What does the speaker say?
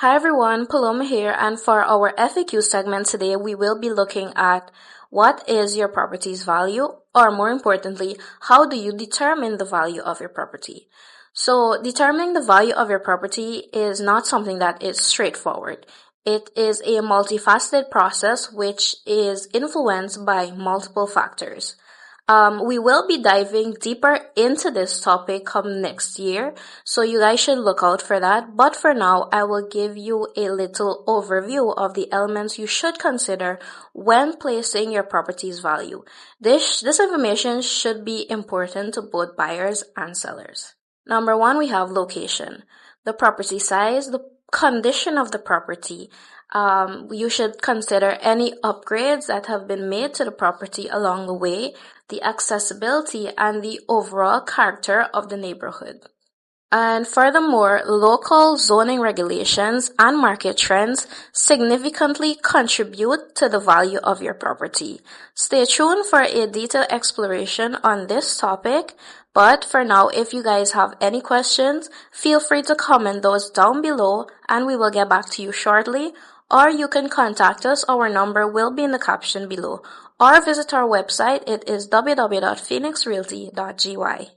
Hi everyone, Paloma here, and for our FAQ segment today, we will be looking at what is your property's value, or more importantly, how do you determine the value of your property? So determining the value of your property is not something that is straightforward. It is a multifaceted process which is influenced by multiple factors. We will be diving deeper into this topic come next year, so you guys should look out for that. But for now, I will give you a little overview of the elements you should consider when placing your property's value. This information should be important to both buyers and sellers. Number one, we have location, the property size, the condition of the property. You should consider any upgrades that have been made to the property along the way, the accessibility, and the overall character of the neighborhood. And furthermore, local zoning regulations and market trends significantly contribute to the value of your property. Stay tuned for a detailed exploration on this topic. But for now, if you guys have any questions, feel free to comment those down below and we will get back to you shortly. Or you can contact us. Our number will be in the caption below. Or visit our website. It is www.phoenixrealty.gy.